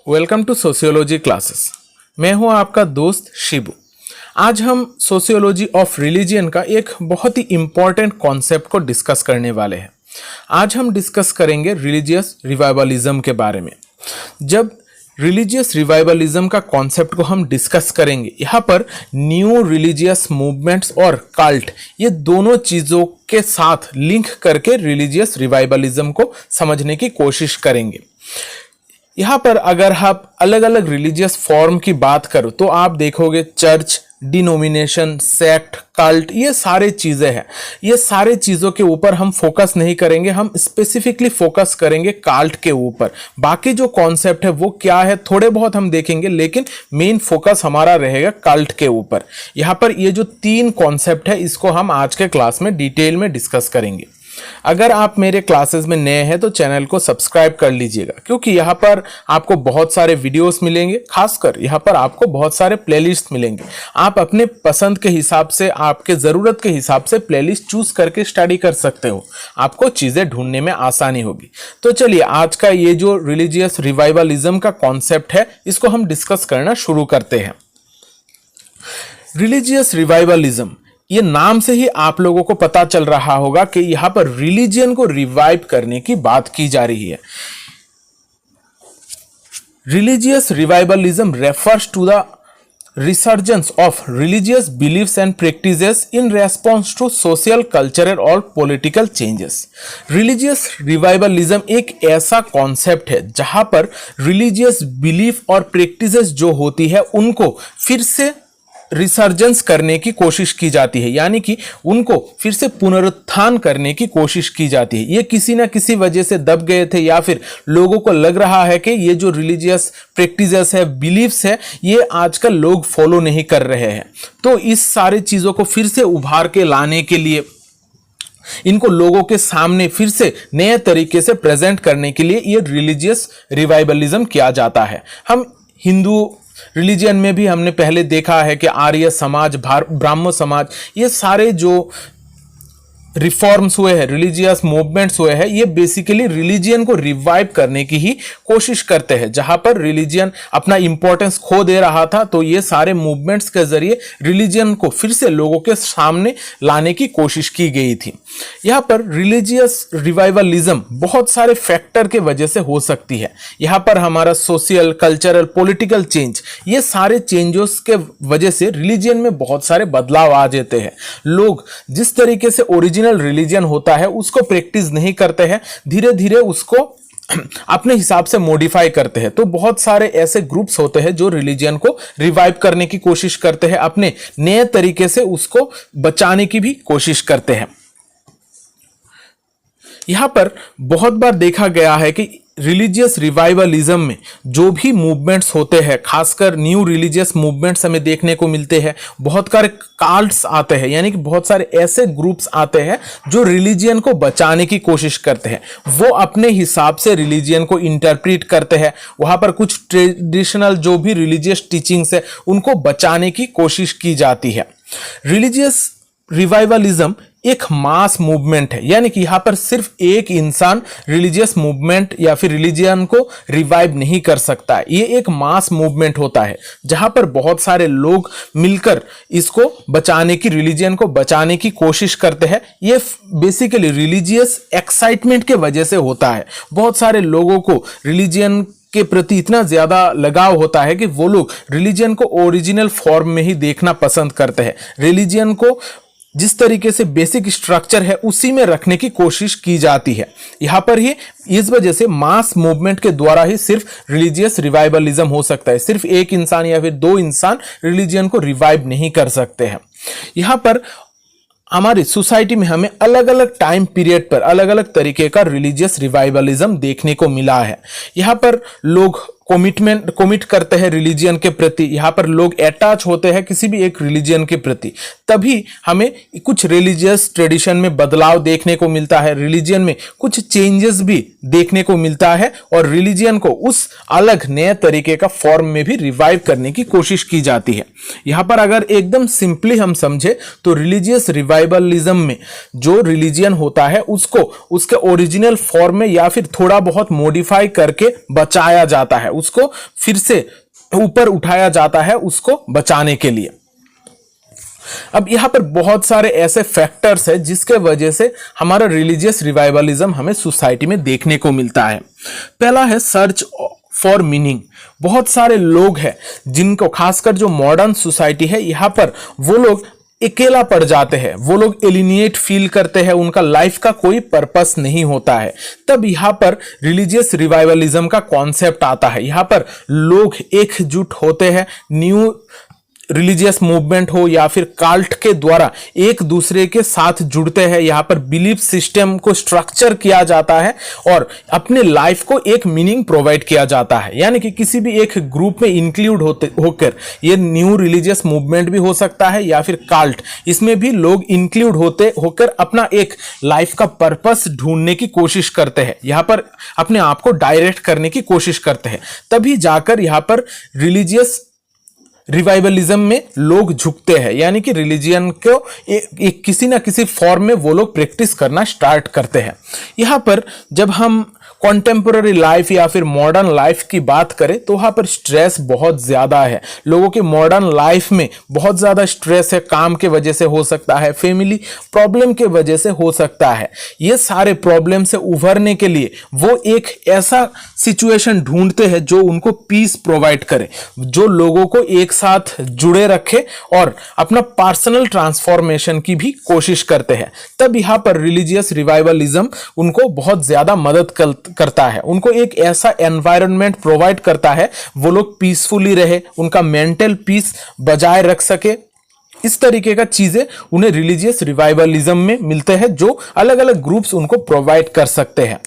Welcome to sociology classes. मैं हूं आपका दोस्त शिबू। आज हम सोशियोलॉजी ऑफ रिलीजियन का एक बहुत ही इम्पॉर्टेंट कॉन्सेप्ट को डिस्कस करने वाले हैं। आज हम डिस्कस करेंगे रिलीजियस रिवाइवलिज्म के बारे में। जब रिलीजियस रिवाइवलिज्म का कॉन्सेप्ट को हम डिस्कस करेंगे, यहाँ पर न्यू रिलीजियस मूवमेंट्स और कल्ट, ये दोनों चीज़ों के साथ लिंक करके रिलीजियस रिवाइवलिज्म को समझने की कोशिश करेंगे। यहाँ पर अगर आप अलग अलग रिलीजियस फॉर्म की बात करो तो आप देखोगे चर्च, डिनोमिनेशन, सेक्ट, कल्ट, ये सारे चीज़ें हैं। ये सारे चीज़ों के ऊपर हम फोकस नहीं करेंगे, हम स्पेसिफिकली फोकस करेंगे कल्ट के ऊपर। बाकी जो कॉन्सेप्ट है वो क्या है थोड़े बहुत हम देखेंगे, लेकिन मेन फोकस हमारा रहेगा कल्ट के ऊपर। यहाँ पर ये जो 3 कॉन्सेप्ट है इसको हम आज के क्लास में डिटेल में डिस्कस करेंगे। अगर आप मेरे क्लासेस में नए हैं तो चैनल को सब्सक्राइब कर लीजिएगा, क्योंकि यहाँ पर आपको बहुत सारे वीडियोस मिलेंगे। खासकर यहाँ पर आपको बहुत सारे प्लेलिस्ट मिलेंगे। आप अपने पसंद के हिसाब से, आपके ज़रूरत के हिसाब से प्लेलिस्ट चूज करके स्टडी कर सकते हो। आपको चीज़ें ढूंढने में आसानी होगी। तो चलिए आज का ये जो रिलीजियस रिवाइवलिज्म का कॉन्सेप्ट है इसको हम डिस्कस करना शुरू करते हैं। रिलीजियस रिवाइवलिज्म, ये नाम से ही आप लोगों को पता चल रहा होगा कि यहां पर रिलीजियन को रिवाइव करने की बात की जा रही है। Religious revivalism refers to the resurgence of religious beliefs and practices in response to social, cultural और पॉलिटिकल चेंजेस। रिलीजियस रिवाइवलिज्म एक ऐसा कॉन्सेप्ट है जहां पर रिलीजियस बिलीफ और प्रैक्टिसेस जो होती है उनको फिर से रिसर्जेंस करने की कोशिश की जाती है, यानी कि उनको फिर से पुनरुत्थान करने की कोशिश की जाती है। ये किसी ना किसी वजह से दब गए थे, या फिर लोगों को लग रहा है कि ये जो रिलीजियस प्रैक्टिसेस है, बिलीफ्स है, ये आजकल लोग फॉलो नहीं कर रहे हैं। तो इस सारी चीज़ों को फिर से उभार के लाने के लिए, इनको लोगों के सामने फिर से नए तरीके से प्रेजेंट करने के लिए ये रिलीजियस रिवाइवलिज्म किया जाता है। हम हिंदू रिलीजियन में भी हमने पहले देखा है कि आर्य समाज, ब्राह्मण समाज, ये सारे जो रिफॉर्म्स हुए हैं, रिलीजियस मूवमेंट्स हुए हैं, ये बेसिकली रिलीजियन को रिवाइव करने की ही कोशिश करते हैं। जहां पर रिलीजियन अपना इंपॉर्टेंस खो दे रहा था, तो ये सारे मूवमेंट्स के जरिए रिलीजियन को फिर से लोगों के सामने लाने की कोशिश की गई थी। यहाँ पर रिलीजियस रिवाइवलिज्म बहुत सारे फैक्टर के वजह से हो सकती है। यहाँ पर हमारा सोशल, कल्चरल, पॉलिटिकल चेंज, ये सारे चेंजेस के वजह से रिलीजियन में बहुत सारे बदलाव आ जाते हैं। लोग जिस तरीके से ओरिजिनल रिलीजन होता है उसको प्रैक्टिस नहीं करते हैं, धीरे धीरे उसको अपने हिसाब से मॉडिफाई करते हैं। तो बहुत सारे ऐसे ग्रुप्स होते हैं जो रिलीजन को रिवाइव करने की कोशिश करते हैं, अपने नए तरीके से उसको बचाने की भी कोशिश करते हैं। यहां पर बहुत बार देखा गया है कि रिलीजियस रिवाइवलिज्म में जो भी मूवमेंट्स होते हैं, खासकर न्यू रिलीजियस मूवमेंट्स हमें देखने को मिलते हैं। बहुत सारे कल्ट्स आते हैं, यानी कि बहुत सारे ऐसे ग्रुप्स आते हैं जो रिलीजियन को बचाने की कोशिश करते हैं। वो अपने हिसाब से रिलीजियन को इंटरप्रेट करते हैं। वहां पर कुछ ट्रेडिशनल जो भी रिलीजियस टीचिंग्स है उनको बचाने की कोशिश की जाती है। रिलीजियस रिवाइवलिज्म एक मास मूवमेंट है, यानी कि यहां पर सिर्फ एक इंसान रिलीजियस मूवमेंट या फिर रिलीजियन को रिवाइव नहीं कर सकता है। ये एक मास मूवमेंट होता है जहां पर बहुत सारे लोग मिलकर इसको बचाने की, रिलीजियन को बचाने की कोशिश करते हैं। ये बेसिकली रिलीजियस एक्साइटमेंट के वजह से होता है। बहुत सारे लोगों को रिलीजियन के प्रति इतना ज्यादा लगाव होता है कि वो लोग रिलीजियन को ओरिजिनल फॉर्म में ही देखना पसंद करते हैं। रिलीजियन को जिस तरीके से बेसिक स्ट्रक्चर है उसी में रखने की कोशिश की जाती है। यहां पर ही इस वजह से मास मूवमेंट के द्वारा ही सिर्फ रिलीजियस रिवाइवलिज्म हो सकता है। सिर्फ एक इंसान या फिर 2 इंसान रिलीजियन को रिवाइव नहीं कर सकते हैं। यहां पर हमारी सोसाइटी में हमें अलग अलग टाइम पीरियड पर अलग अलग तरीके का रिलीजियस रिवाइवलिज्म देखने को मिला है। यहाँ पर लोग कमिट करते हैं रिलीजियन के प्रति, यहाँ पर लोग अटैच होते हैं किसी भी एक रिलीजियन के प्रति, तभी हमें कुछ रिलीजियस ट्रेडिशन में बदलाव देखने को मिलता है, रिलीजियन में कुछ चेंजेस भी देखने को मिलता है और रिलीजियन को उस अलग नए तरीके का फॉर्म में भी रिवाइव करने की कोशिश की जाती है। यहाँ पर अगर एकदम सिंपली हम समझे तो रिलीजियस रिवाइवलिज्म में जो रिलीजियन होता है उसको उसके ओरिजिनल फॉर्म में या फिर थोड़ा बहुत मॉडिफाई करके बचाया जाता है, उसको फिर से ऊपर उठाया जाता है उसको बचाने के लिए। अब यहां पर बहुत सारे ऐसे फैक्टर्स हैं जिसके वजह से हमारा रिलीजियस रिवाइवलिज्म हमें सोसाइटी में देखने को मिलता है। पहला है सर्च फॉर मीनिंग। बहुत सारे लोग हैं जिनको, खासकर जो मॉडर्न सोसाइटी है, यहां पर वो लोग अकेला पड़ जाते हैं, वो लोग एलिनिएट फील करते हैं, उनका लाइफ का कोई पर्पस नहीं होता है। तब यहां पर रिलीजियस रिवाइवलिज्म का कॉन्सेप्ट आता है। यहां पर लोग एकजुट होते हैं, न्यू रिलीजियस मूवमेंट हो या फिर काल्ट के द्वारा एक दूसरे के साथ जुड़ते हैं। यहाँ पर बिलीफ सिस्टम को स्ट्रक्चर किया जाता है और अपने लाइफ को एक मीनिंग प्रोवाइड किया जाता है। यानी कि किसी भी एक ग्रुप में इंक्लूड होकर ये न्यू रिलीजियस मूवमेंट भी हो सकता है या फिर काल्ट, इसमें भी लोग इंक्लूड होकर अपना एक लाइफ का पर्पस ढूंढने की कोशिश करते हैं, यहाँ पर अपने आप को डायरेक्ट करने की कोशिश करते हैं। तभी जाकर यहाँ पर रिलीजियस रिवाइवलिज्म में लोग झुकते हैं, यानी कि रिलीजियन को एक किसी ना किसी फॉर्म में वो लोग प्रैक्टिस करना स्टार्ट करते हैं। यहाँ पर जब हम कॉन्टेम्पोररी लाइफ या फिर मॉडर्न लाइफ की बात करें तो वहाँ पर स्ट्रेस बहुत ज़्यादा है। लोगों के मॉडर्न लाइफ में बहुत ज़्यादा स्ट्रेस है, काम के वजह से हो सकता है, फैमिली प्रॉब्लम के वजह से हो सकता है। ये सारे प्रॉब्लम से उभरने के लिए वो एक ऐसा सिचुएशन ढूंढते हैं जो उनको पीस प्रोवाइड करे, जो लोगों को एक साथ जुड़े रखे और अपना पर्सनल ट्रांसफॉर्मेशन की भी कोशिश करते हैं। तब यहाँ पर रिलीजियस रिवाइवलिज्म उनको बहुत ज़्यादा मदद करता है, उनको एक ऐसा एनवायरनमेंट प्रोवाइड करता है वो लोग पीसफुली रहे, उनका मेंटल पीस बजाय रख सके। इस तरीके का चीजें उन्हें रिलीजियस रिवाइवलिज्म में मिलते हैं जो अलग अलग ग्रुप्स उनको प्रोवाइड कर सकते हैं।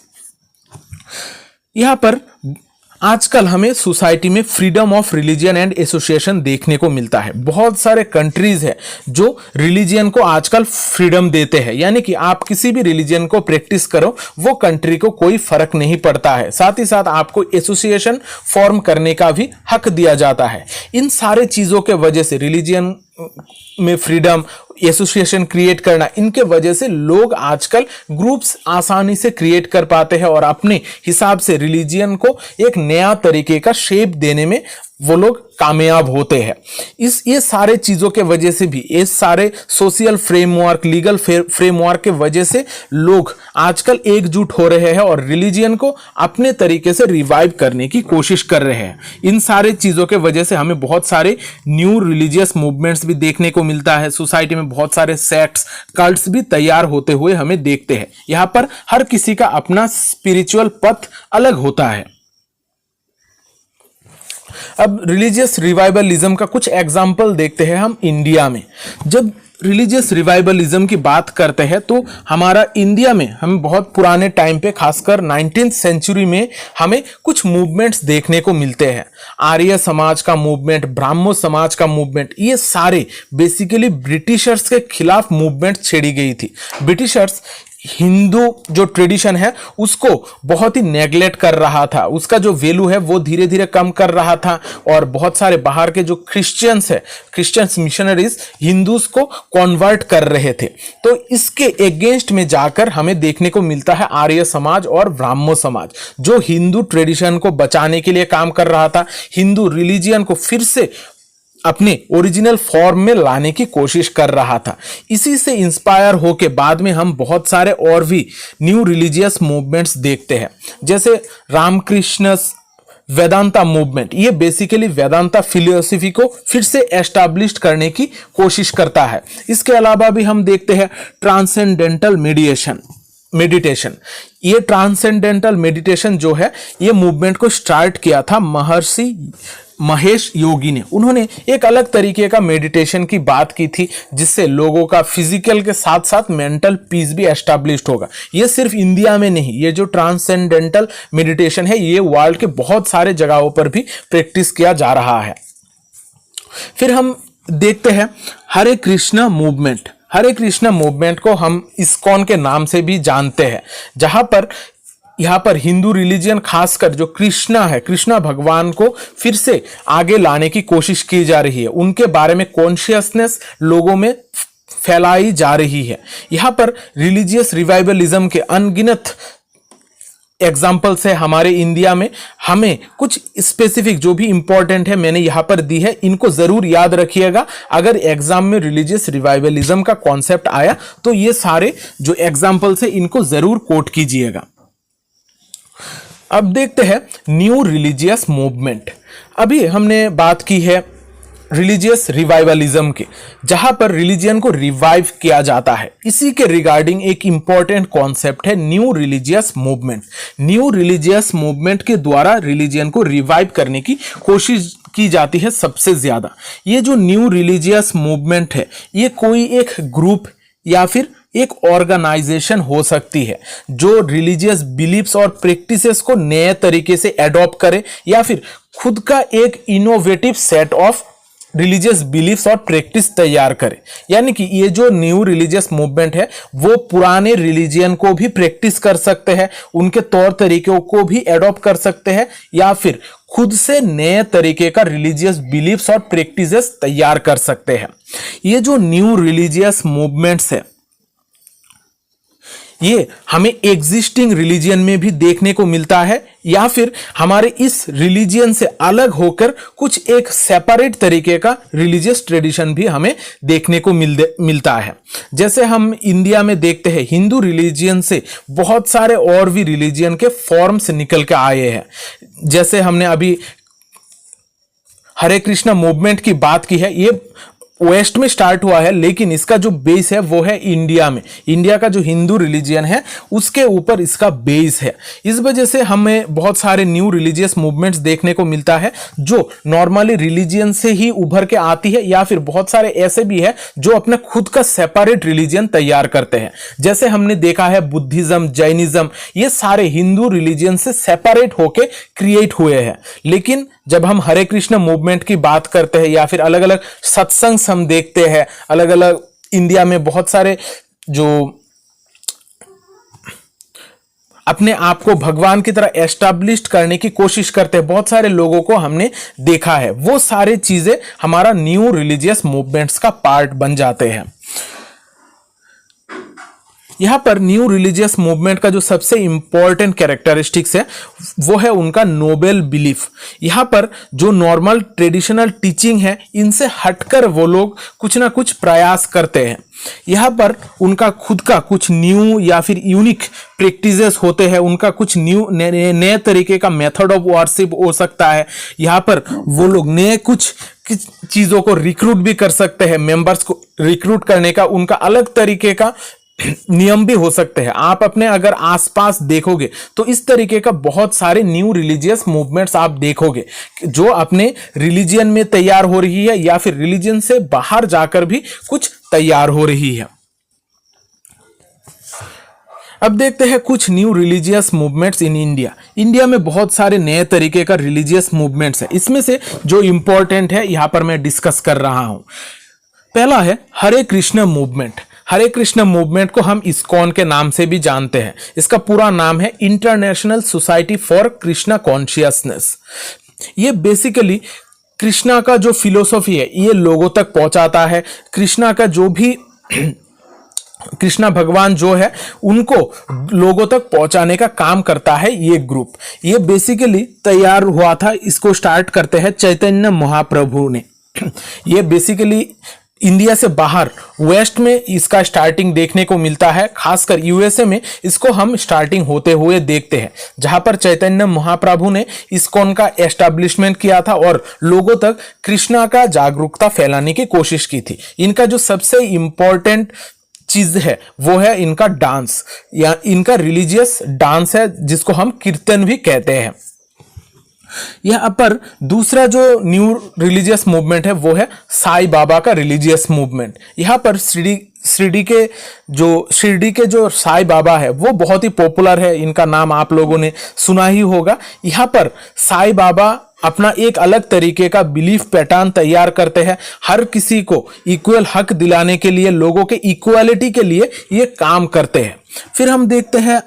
यहां पर आजकल हमें सोसाइटी में freedom of religion and association देखने को मिलता है। बहुत सारे कंट्रीज है जो रिलीजियन को आजकल फ्रीडम देते हैं, यानी कि आप किसी भी रिलीजियन को प्रैक्टिस करो, वो कंट्री को कोई फर्क नहीं पड़ता है। साथ ही साथ आपको एसोसिएशन फॉर्म करने का भी हक दिया जाता है। इन सारे चीजों के वजह से रिलीजियन में फ्रीडम, एसोसिएशन क्रिएट करना, इनके वजह से लोग आजकल ग्रुप्स आसानी से क्रिएट कर पाते हैं और अपने हिसाब से रिलीजियन को एक नया तरीके का शेप देने में वो लोग कामयाब होते हैं। ये सारे चीज़ों के वजह से भी, ये सारे सोशल फ्रेमवर्क, लीगल फ्रेमवर्क के वजह से लोग आजकल एकजुट हो रहे हैं और रिलीजियन को अपने तरीके से रिवाइव करने की कोशिश कर रहे हैं। इन सारे चीज़ों के वजह से हमें बहुत सारे न्यू रिलीजियस मूवमेंट्स भी देखने को मिलता है। सोसाइटी में बहुत सारे सेक्ट्स, कल्ट्स भी तैयार होते हुए हमें देखते हैं। यहाँ पर हर किसी का अपना स्पिरिचुअल पथ अलग होता है। अब रिलीजियस रिवाइवलिज्म का कुछ एग्जाम्पल देखते हैं हम इंडिया में। जब रिलीजियस रिवाइवलिज्म की बात करते हैं तो हमारा इंडिया में हम बहुत पुराने टाइम पे, खासकर 19th सेंचुरी में हमें कुछ मूवमेंट्स देखने को मिलते हैं। आर्य समाज का मूवमेंट, ब्राह्मो समाज का मूवमेंट, ये सारे बेसिकली ब्रिटिशर्स के खिलाफ मूवमेंट छेड़ी गई थी। ब्रिटिशर्स हिंदू जो ट्रेडिशन है उसको बहुत ही नेग्लेक्ट कर रहा था, उसका जो वैल्यू है वो धीरे धीरे कम कर रहा था और बहुत सारे बाहर के जो क्रिश्चियंस है, क्रिश्चियंस मिशनरीज हिंदूज को कन्वर्ट कर रहे थे। तो इसके अगेंस्ट में जाकर हमें देखने को मिलता है आर्य समाज और ब्राह्मो समाज, जो हिंदू ट्रेडिशन को बचाने के लिए काम कर रहा था, हिंदू रिलीजियन को फिर से अपने ओरिजिनल फॉर्म में लाने की कोशिश कर रहा था। इसी से इंस्पायर होके बाद में हम बहुत सारे और भी न्यू रिलीजियस मूवमेंट्स देखते हैं, जैसे रामकृष्ण वेदांता मूवमेंट। ये बेसिकली वेदांता फिलोसफी को फिर से एस्टैब्लिश करने की कोशिश करता है। इसके अलावा भी हम देखते हैं ट्रांसेंडेंटल मेडिटेशन। ये ट्रांसेंडेंटल मेडिटेशन जो है, ये मूवमेंट को स्टार्ट किया था महर्षि महेश योगी ने। उन्होंने एक अलग तरीके का मेडिटेशन की बात की थी जिससे लोगों का फिजिकल के साथ साथ मेंटल पीस भी एस्टैब्लिश्ड होगा। ये सिर्फ इंडिया में नहीं, ये जो ट्रांसेंडेंटल मेडिटेशन है ये वर्ल्ड के बहुत सारे जगहों पर भी प्रैक्टिस किया जा रहा है। फिर हम देखते हैं हरे कृष्णा मूवमेंट। हरे कृष्णा मूवमेंट को हम इस्कॉन के नाम से भी जानते हैं, जहां पर यहाँ पर हिंदू रिलीजियन, खासकर जो कृष्णा है, कृष्णा भगवान को फिर से आगे लाने की कोशिश की जा रही है, उनके बारे में कॉन्शियसनेस लोगों में फैलाई जा रही है। यहाँ पर रिलीजियस रिवाइवलिज्म के अनगिनत एग्जाम्पल्स है हमारे इंडिया में, हमें कुछ स्पेसिफिक जो भी इंपॉर्टेंट है मैंने यहां पर दी है, इनको जरूर याद रखिएगा। अगर एग्जाम में रिलीजियस रिवाइवलिज्म का कॉन्सेप्ट आया तो ये सारे जो एग्जाम्पल्स है इनको जरूर कोट कीजिएगा। अब देखते हैं न्यू रिलीजियस मूवमेंट। अभी हमने बात की है रिलीजियस रिवाइवलिज्म के, जहां पर रिलीजियन को रिवाइव किया जाता है। इसी के रिगार्डिंग एक इंपॉर्टेंट कॉन्सेप्ट है new religious movement. New religious movement के द्वारा रिलीजियन को रिवाइव करने की कोशिश की जाती है सबसे ज्यादा। ये जो न्यू रिलीजियस मूवमेंट है ये कोई एक ग्रुप या फिर एक ऑर्गेनाइजेशन हो सकती है जो रिलीजियस बिलीफ्स और प्रैक्टिसेस को नए तरीके से एडॉप्ट करे या फिर खुद का एक innovative set of religious beliefs और प्रैक्टिस तैयार करे। यानी कि ये जो न्यू रिलीजियस मूवमेंट है वो पुराने रिलीजियन को भी प्रैक्टिस कर सकते हैं, उनके तौर तरीकों को भी एडॉप्ट कर सकते हैं या फिर खुद से नए तरीके का रिलीजियस बिलीफ्स और प्रैक्टिसेस तैयार कर सकते हैं। ये जो न्यू रिलीजियस मूवमेंट्स है ये हमें एग्जिस्टिंग रिलीजियन में भी देखने को मिलता है या फिर हमारे इस रिलीजियन से अलग होकर कुछ एक सेपरेट तरीके का रिलीजियस ट्रेडिशन भी हमें देखने को मिलता है। जैसे हम इंडिया में देखते हैं हिंदू रिलीजियन से बहुत सारे और भी रिलीजियन के फॉर्म्स निकल के आए हैं। जैसे हमने अभी हरे कृष्णा मूवमेंट की बात की है, ये वेस्ट में स्टार्ट हुआ है लेकिन इसका जो बेस है वो है इंडिया में। इंडिया का जो हिंदू रिलीजियन है उसके ऊपर इसका बेस है। इस वजह से हमें बहुत सारे न्यू रिलीजियस मूवमेंट्स देखने को मिलता है जो नॉर्मली रिलीजियन से ही उभर के आती है या फिर बहुत सारे ऐसे भी है जो अपना खुद का सेपरेट रिलीजियन तैयार करते हैं। जैसे हमने देखा है बुद्धिज्म, जैनिज्म, ये सारे हिंदू रिलीजियन से सेपरेट होके क्रिएट हुए हैं। लेकिन जब हम हरे कृष्ण मूवमेंट की बात करते हैं या फिर अलग अलग सत्संग हम देखते हैं, अलग अलग इंडिया में बहुत सारे जो अपने आप को भगवान की तरह एस्टैब्लिश करने की कोशिश करते हैं, बहुत सारे लोगों को हमने देखा है। वो सारे चीजें हमारा न्यू रिलीजियस मूवमेंट्स का पार्ट बन जाते हैं। यहां पर न्यू रिलीजियस मूवमेंट का जो सबसे इंपॉर्टेंट कैरेक्टरिस्टिक्स है वो है उनका नोबल बिलीफ। यहां पर जो नॉर्मल ट्रेडिशनल टीचिंग है इनसे हटकर वो लोग कुछ ना कुछ प्रयास करते हैं। यहां पर उनका खुद का कुछ न्यू या फिर यूनिक प्रैक्टिसेस होते हैं, उनका कुछ न्यू नए तरीके का मेथड ऑफ वर्शिप हो सकता है। यहां पर वो लोग नए कुछ चीजों को रिक्रूट भी कर सकते हैं, मेंबर्स को रिक्रूट करने का उनका अलग तरीके का नियम भी हो सकते हैं। आप अपने अगर आसपास देखोगे तो इस तरीके का बहुत सारे न्यू रिलीजियस मूवमेंट्स आप देखोगे जो अपने रिलीजियन में तैयार हो रही है या फिर रिलीजियन से बाहर जाकर भी कुछ तैयार हो रही है। अब देखते हैं कुछ new religious movements in India. India में बहुत सारे नए तरीके का रिलीजियस मूवमेंट्स है, इसमें से जो इंपॉर्टेंट है यहां पर मैं डिस्कस कर रहा हूं। पहला है हरे कृष्ण मूवमेंट। हरे कृष्ण मूवमेंट को हम इस्कॉन के नाम से भी जानते हैं। इसका पूरा नाम है international society for Krishna consciousness. ये बेसिकली कृष्णा का जो फिलोसॉफी है ये लोगों तक पहुंचाता है। कृष्णा का जो भी कृष्णा भगवान जो है उनको लोगों तक पहुंचाने का काम करता है ये ग्रुप। ये बेसिकली तैयार हुआ था, इसको स्टार्ट करते हैं चैतन्य महाप्रभु ने। ये बेसिकली इंडिया से बाहर वेस्ट में इसका स्टार्टिंग देखने को मिलता है, खासकर यूएसए में इसको हम स्टार्टिंग होते हुए देखते हैं, जहां पर चैतन्य महाप्रभु ने इस्कॉन का एस्टैब्लिशमेंट किया था और लोगों तक कृष्णा का जागरूकता फैलाने की कोशिश की थी। इनका जो सबसे इंपॉर्टेंट चीज है वो है इनका डांस या इनका रिलीजियस डांस है जिसको हम कीर्तन भी कहते हैं। यहां पर दूसरा जो न्यू रिलीजियस मूवमेंट है वो है साईं बाबा का रिलीजियस मूवमेंट। यहां पर शिरडी के जो साईं बाबा है वो बहुत ही पॉपुलर है, इनका नाम आप लोगों ने सुना ही होगा। यहां पर साईं बाबा अपना एक अलग तरीके का बिलीफ पैटर्न तैयार करते हैं, हर किसी को इक्वल हक दिलाने के लिए, लोगों के इक्वालिटी के लिए ये काम करते हैं। फिर हम देखते हैं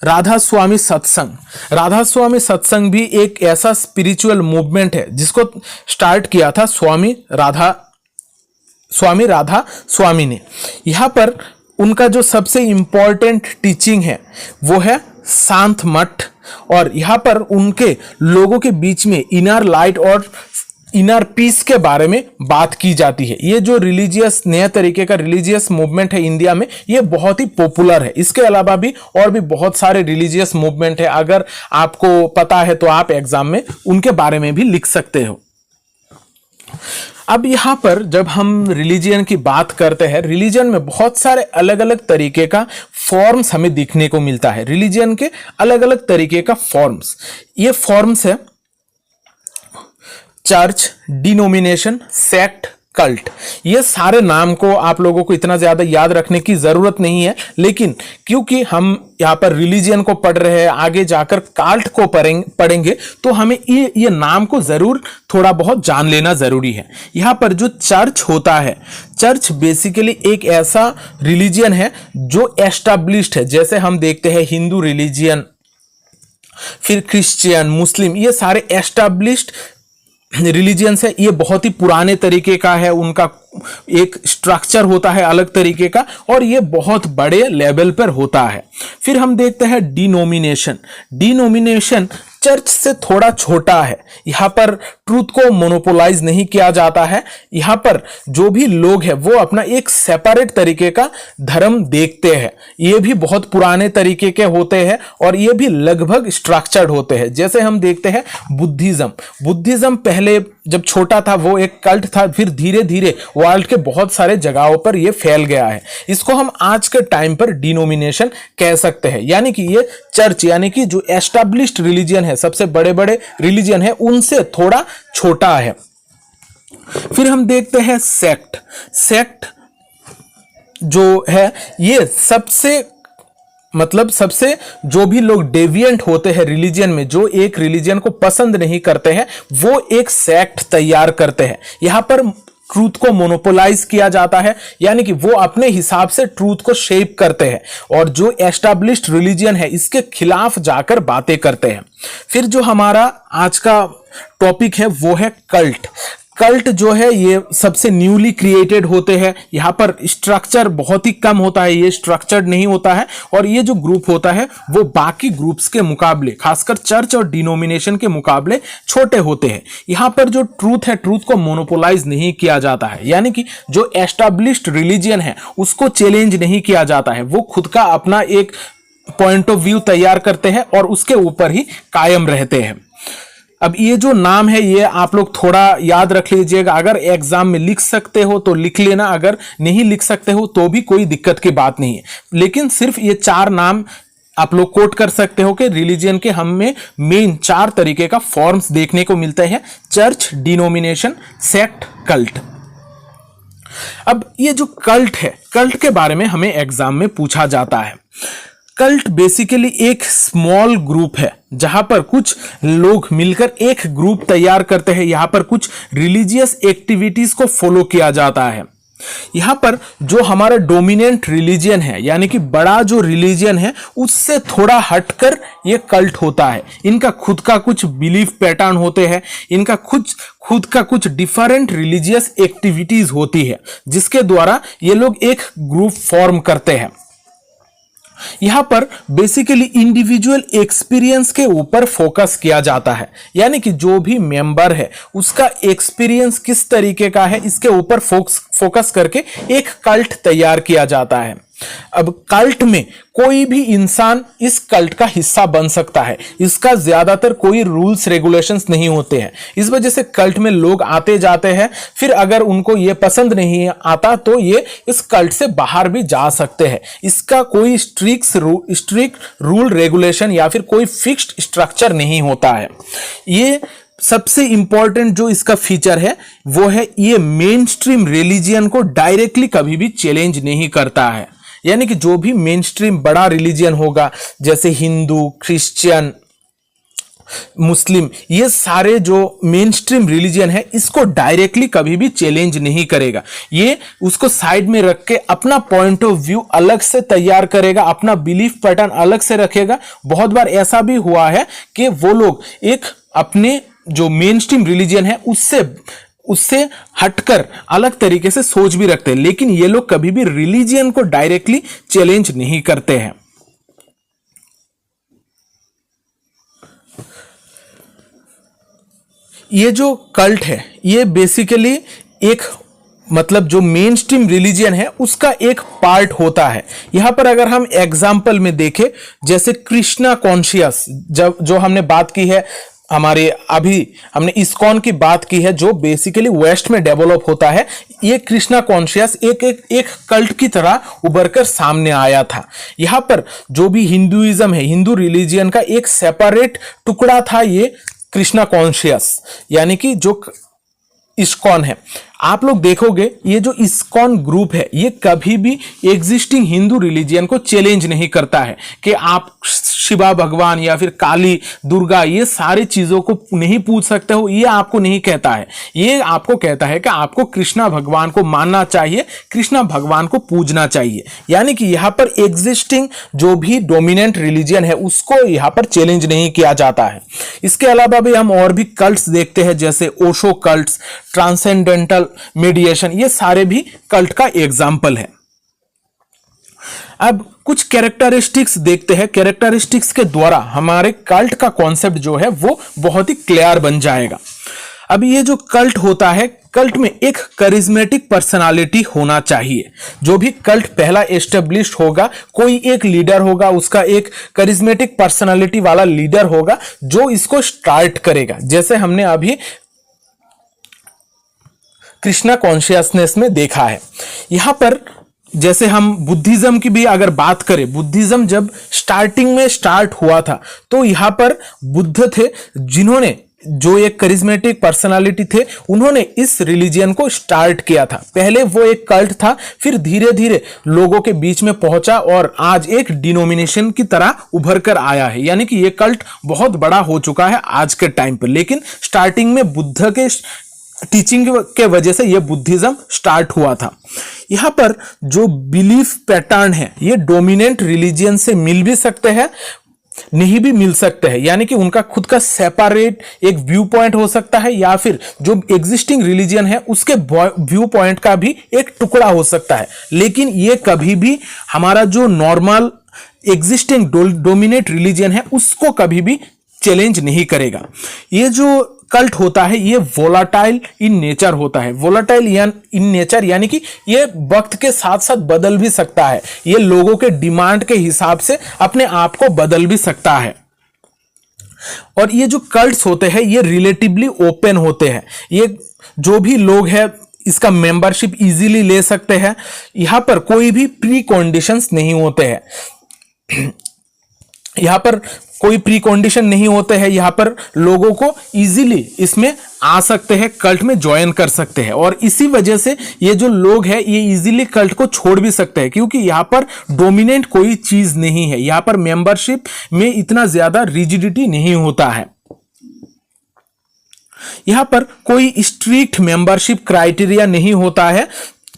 राधा स्वामी सत्संग। राधा स्वामी सत्संग भी एक ऐसा स्पिरिचुअल मूवमेंट है जिसको स्टार्ट किया था स्वामी राधा स्वामी ने। यहां पर उनका जो सबसे इंपॉर्टेंट टीचिंग है वो है शांत मठ, और यहाँ पर उनके लोगों के बीच में इनर लाइट और इनर पीस के बारे में बात की जाती है। ये जो रिलीजियस नए तरीके का रिलीजियस मूवमेंट है इंडिया में, ये बहुत ही पॉपुलर है। इसके अलावा भी और भी बहुत सारे रिलीजियस मूवमेंट है, अगर आपको पता है तो आप एग्जाम में उनके बारे में भी लिख सकते हो। अब यहाँ पर जब हम रिलीजियन की बात करते हैं, रिलीजन में बहुत सारे अलग अलग तरीके का फॉर्म्स हमें देखने को मिलता है। रिलीजन के अलग अलग तरीके का फॉर्म्स, ये फॉर्म्स है चर्च, डिनोमिनेशन, सेक्ट, कल्ट। ये सारे नाम को आप लोगों को इतना ज्यादा याद रखने की जरूरत नहीं है, लेकिन क्योंकि हम यहाँ पर रिलीजियन को पढ़ रहे हैं, आगे जाकर कल्ट को पढ़ेंगे तो हमें ये नाम को जरूर थोड़ा बहुत जान लेना जरूरी है। यहाँ पर जो चर्च होता है, चर्च बेसिकली एक ऐसा रिलीजियन है जो एस्टैब्लिश्ड है। जैसे हम देखते हैं हिंदू रिलीजियन, फिर क्रिश्चियन, मुस्लिम, ये सारे एस्टैब्लिश्ड रिलीजियंस है। ये बहुत ही पुराने तरीके का है, उनका एक स्ट्रक्चर होता है अलग तरीके का, और ये बहुत बड़े लेवल पर होता है। फिर हम देखते हैं डिनोमिनेशन। डिनोमिनेशन चर्च से थोड़ा छोटा है, यहाँ पर ट्रूथ को मोनोपोलाइज नहीं किया जाता है। यहाँ पर जो भी लोग हैं वो अपना एक सेपरेट तरीके का धर्म देखते हैं। ये भी बहुत पुराने तरीके के होते हैं और ये भी लगभग स्ट्रक्चर्ड होते हैं। जैसे हम देखते हैं बुद्धिज्म। बुद्धिज्म पहले जब छोटा था वो एक कल्ट था, फिर धीरे धीरे वर्ल्ड के बहुत सारे जगहों पर ये फैल गया है। इसको हम आज के टाइम पर डिनोमिनेशन कह सकते हैं, यानी कि ये चर्च यानी कि जो एस्टैब्लिश्ड रिलीजियन है, सबसे बड़े बड़े रिलीजियन है, उनसे थोड़ा छोटा है। फिर हम देखते हैं सेक्ट। सेक्ट जो है ये सबसे सबसे जो भी लोग डेविएंट होते हैं रिलीजियन में, जो एक रिलीजियन को पसंद नहीं करते हैं, वो एक सेक्ट तैयार करते हैं। यहां पर ट्रूथ को मोनोपोलाइज किया जाता है, यानी कि वो अपने हिसाब से ट्रूथ को शेप करते हैं और जो एस्टैब्लिश्ड रिलीजियन है इसके खिलाफ जाकर बातें करते हैं। फिर जो हमारा आज का टॉपिक है वो है कल्ट। कल्ट जो है ये सबसे न्यूली क्रिएटेड होते हैं। यहाँ पर स्ट्रक्चर बहुत ही कम होता है, ये स्ट्रक्चर्ड नहीं होता है, और ये जो ग्रुप होता है वो बाकी ग्रुप्स के मुकाबले, खासकर चर्च और डिनोमिनेशन के मुकाबले छोटे होते हैं। यहाँ पर जो ट्रूथ है, ट्रूथ को मोनोपोलाइज नहीं किया जाता है, यानी कि जो एस्टैब्लिश्ड रिलीजियन है उसको चैलेंज नहीं किया जाता है। वो खुद का अपना एक पॉइंट ऑफ व्यू तैयार करते हैं और उसके ऊपर ही कायम रहते हैं। अब ये जो नाम है ये आप लोग थोड़ा याद रख लीजिएगा। अगर एग्जाम में लिख सकते हो तो लिख लेना, अगर नहीं लिख सकते हो तो भी कोई दिक्कत की बात नहीं है, लेकिन सिर्फ ये 4 नाम आप लोग कोट कर सकते हो कि रिलीजियन के हमें मेन 4 तरीके का फॉर्म्स देखने को मिलते हैं: चर्च, डिनोमिनेशन, सेक्ट, कल्ट। अब ये जो कल्ट है, कल्ट के बारे में हमें एग्जाम में पूछा जाता है। कल्ट बेसिकली एक स्मॉल ग्रुप है जहां पर कुछ लोग मिलकर एक ग्रुप तैयार करते हैं। यहां पर कुछ रिलीजियस एक्टिविटीज को फॉलो किया जाता है। यहां पर जो हमारा डोमिनेंट रिलीजियन है, यानी कि बड़ा जो रिलीजियन है, उससे थोड़ा हटकर ये कल्ट होता है। इनका खुद का कुछ बिलीफ पैटर्न होते हैं, इनका खुद का कुछ डिफरेंट रिलीजियस एक्टिविटीज होती है, जिसके द्वारा ये लोग एक ग्रुप फॉर्म करते हैं। यहां पर बेसिकली इंडिविजुअल एक्सपीरियंस के ऊपर फोकस किया जाता है, यानी कि जो भी मेंबर है उसका एक्सपीरियंस किस तरीके का है, इसके ऊपर फोकस करके एक कल्ट तैयार किया जाता है। अब कल्ट में कोई भी इंसान इस कल्ट का हिस्सा बन सकता है। इसका ज्यादातर कोई रूल्स रेगुलेशंस नहीं होते हैं, इस वजह से कल्ट में लोग आते जाते हैं। फिर अगर उनको ये पसंद नहीं आता तो ये इस कल्ट से बाहर भी जा सकते हैं। इसका कोई स्ट्रिक्ट रूल रेगुलेशन या फिर कोई फिक्स्ड स्ट्रक्चर नहीं होता है। ये सबसे इंपॉर्टेंट जो इसका फीचर है वो है ये मेन स्ट्रीम रिलीजियन को डायरेक्टली कभी भी चैलेंज नहीं करता है। यानी कि जो भी मेन स्ट्रीम बड़ा रिलीजियन होगा, जैसे हिंदू, क्रिश्चियन, मुस्लिम, ये सारे जो मेन स्ट्रीम रिलीजियन है इसको डायरेक्टली कभी भी चैलेंज नहीं करेगा। ये उसको साइड में रख के अपना पॉइंट ऑफ व्यू अलग से तैयार करेगा, अपना बिलीफ पैटर्न अलग से रखेगा। बहुत बार ऐसा भी हुआ है कि वो लोग एक अपने जो मेन स्ट्रीम रिलीजियन है उससे हटकर अलग तरीके से सोच भी रखते हैं, लेकिन ये लोग कभी भी रिलीजियन को डायरेक्टली चैलेंज नहीं करते हैं। ये जो कल्ट है ये बेसिकली एक मतलब जो मेन स्ट्रीम रिलीजियन है उसका एक पार्ट होता है। यहां पर अगर हम एग्जाम्पल में देखें, जैसे कृष्णा कॉन्शियस जब जो हमने बात की है, हमारे अभी हमने इस्कॉन की बात की है जो बेसिकली वेस्ट में डेवलप होता है। ये कृष्णा कॉन्शियस एक कल्ट की तरह उभर कर सामने आया था। यहां पर जो भी हिंदुइज्म है, हिंदू रिलीजियन का एक सेपरेट टुकड़ा था ये कृष्णा कॉन्शियस, यानी कि जो इस्कॉन है। आप लोग देखोगे ये जो इस्कॉन ग्रुप है ये कभी भी एग्जिस्टिंग हिंदू रिलीजियन को चैलेंज नहीं करता है कि आप शिवा भगवान या फिर काली दुर्गा ये सारी चीजों को नहीं पूछ सकते हो, ये आपको नहीं कहता है। ये आपको कहता है कि आपको कृष्णा भगवान को मानना चाहिए, कृष्णा भगवान को पूजना चाहिए। यानी कि यहाँ पर एग्जिस्टिंग जो भी डोमिनेंट रिलीजियन है उसको यहाँ पर चैलेंज नहीं किया जाता है। इसके अलावा भी हम और भी कल्ट्स देखते हैं, जैसे ओशो कल्ट्स, ट्रांसेंडेंटल मेडिएशन, ये सारे भी कल्ट का एग्जाम्पल है। अब कुछ कैरेक्टरिस्टिक्स देखते हैं। कैरेक्टरिस्टिक्स के द्वारा हमारे कल्ट का कॉन्सेप्ट जो है वो बहुत ही क्लियर बन जाएगा। अब ये जो कल्ट होता है, कल्ट में एक करिज्मेटिक पर्सनालिटी होना चाहिए। जो भी कल्ट पहला एस्टेब्लिश होगा, कोई एक लीडर होगा, उसका एक करिज्मेटिक पर्सनालिटी वाला लीडर होगा जो इसको स्टार्ट करेगा। जैसे हमने अभी कृष्णा कॉन्शियसनेस में देखा है। यहां पर जैसे हम बुद्धिज्म की भी अगर बात करें, बुद्धिज्म जब स्टार्टिंग में स्टार्ट हुआ था तो यहां पर बुद्ध थे जिन्होंने जो एक करिज्मेटिक पर्सनालिटी थे, उन्होंने इस रिलीजियन को स्टार्ट किया था। पहले वो एक कल्ट था, फिर धीरे धीरे लोगों के बीच में पहुंचा और आज एक डिनोमिनेशन की तरह उभर कर आया है। यानी कि ये कल्ट बहुत बड़ा हो चुका है आज के टाइम पर, लेकिन स्टार्टिंग में बुद्ध के टीचिंग के वजह से यह बुद्धिज्म स्टार्ट हुआ था। यहां पर जो बिलीफ पैटर्न है ये डोमिनेंट रिलीजियन से मिल भी सकते हैं, नहीं भी मिल सकते हैं। यानी कि उनका खुद का सेपरेट एक व्यू पॉइंट हो सकता है, या फिर जो एग्जिस्टिंग रिलीजियन है उसके व्यू पॉइंट का भी एक टुकड़ा हो सकता है। लेकिन ये कभी भी हमारा जो नॉर्मल एग्जिस्टिंग डोमिनेट रिलीजियन है उसको कभी भी चैलेंज नहीं करेगा। ये जो कल्ट होता है ये वोलाटाइल इन नेचर होता है। वोलाटाइल इन नेचर यानी कि ये वक्त के साथ साथ बदल भी सकता है, ये लोगों के डिमांड के हिसाब से अपने आप को बदल भी सकता है। और ये जो कल्ट्स होते हैं ये रिलेटिवली ओपन होते हैं। ये जो भी लोग हैं इसका मेंबरशिप इजीली ले सकते हैं। यहां पर कोई भी प्री कंडीशंस नहीं होते हैं, यहां पर कोई प्री कंडीशन नहीं होते हैं। यहां पर लोगों को इजीली इसमें आ सकते हैं, कल्ट में ज्वाइन कर सकते हैं। और इसी वजह से ये जो लोग हैं ये इजीली कल्ट को छोड़ भी सकते हैं, क्योंकि यहां पर डोमिनेंट कोई चीज नहीं है। यहां पर मेंबरशिप में इतना ज्यादा रिजिडिटी नहीं होता है। यहां पर कोई स्ट्रिक्ट मेंबरशिप क्राइटेरिया नहीं होता है,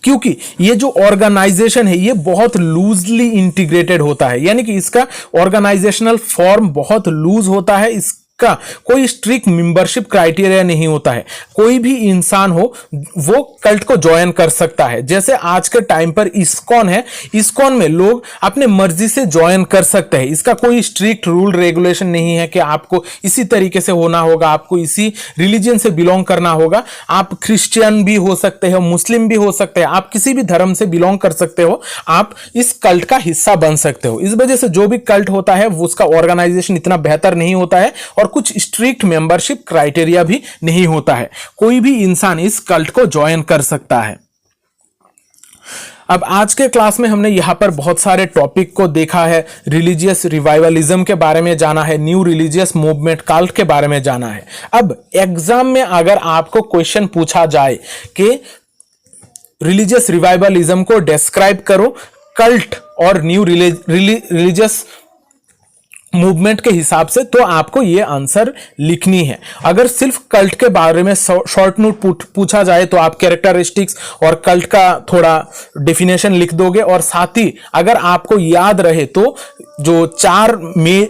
क्योंकि ये जो ऑर्गेनाइजेशन है ये बहुत लूजली इंटीग्रेटेड होता है। यानी कि इसका ऑर्गेनाइजेशनल फॉर्म बहुत लूज होता है, इसका कोई स्ट्रिक्ट मेंबरशिप क्राइटेरिया नहीं होता है। कोई भी इंसान हो वो कल्ट को ज्वाइन कर सकता है। जैसे आज के टाइम पर इस्कॉन है, इस्कॉन में लोग अपने मर्जी से ज्वाइन कर सकते हैं। इसका कोई स्ट्रिक्ट रूल रेगुलेशन नहीं है कि आपको इसी तरीके से होना होगा, आपको इसी रिलीजन से बिलोंग करना होगा। आप क्रिश्चियन भी हो सकते हो, मुस्लिम भी हो सकते हैं, आप किसी भी धर्म से बिलोंग कर सकते हो, आप इस कल्ट का हिस्सा बन सकते हो। इस वजह से जो भी कल्ट होता है वो उसका ऑर्गेनाइजेशन इतना बेहतर नहीं होता है और कुछ स्ट्रिक्ट मेंबरशिप क्राइटेरिया भी नहीं होता है। कोई भी इंसान इस कल्ट को ज्वाइन कर सकता है। अब आज के क्लास में हमने यहां पर बहुत सारे टॉपिक को देखा है। रिलीजियस रिवाइवलिज्म के बारे में जाना है, न्यू रिलीजियस मूवमेंट कल्ट के बारे में जाना है। अब एग्जाम में अगर आपको क्वेश्चन पूछा जाए कि रिलीजियस रिवाइवलिज्म को डिस्क्राइब करो कल्ट और न्यू रिलीजियस मूवमेंट के हिसाब से, तो आपको ये आंसर लिखनी है। अगर सिर्फ कल्ट के बारे में शॉर्ट नोट पूछा जाए तो आप कैरेक्टरिस्टिक्स और कल्ट का थोड़ा डेफिनेशन लिख दोगे, और साथ ही अगर आपको याद रहे तो जो 4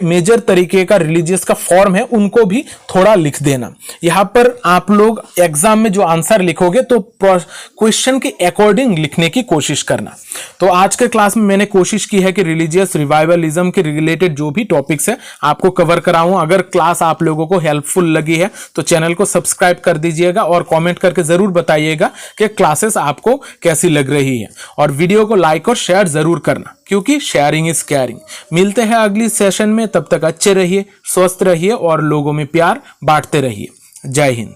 मेजर तरीके का रिलीजियस का फॉर्म है उनको भी थोड़ा लिख देना। यहां पर आप लोग एग्जाम में जो आंसर लिखोगे तो क्वेश्चन के अकॉर्डिंग लिखने की कोशिश करना। तो आज के क्लास में मैंने कोशिश की है कि रिलीजियस रिवाइवलिज्म के रिलेटेड जो भी टॉपिक टॉपिक से आपको कवर करा हूं। अगर क्लास आप लोगों को हेल्पफुल लगी है तो चैनल को सब्सक्राइब कर दीजिएगा और कमेंट करके जरूर बताइएगा कि क्लासेस आपको कैसी लग रही है, और वीडियो को लाइक और शेयर जरूर करना, क्योंकि शेयरिंग इज केयरिंग। मिलते हैं अगली सेशन में, तब तक अच्छे रहिए, स्वस्थ रहिए और लोगों में प्यार बांटते रहिए। जय हिंद।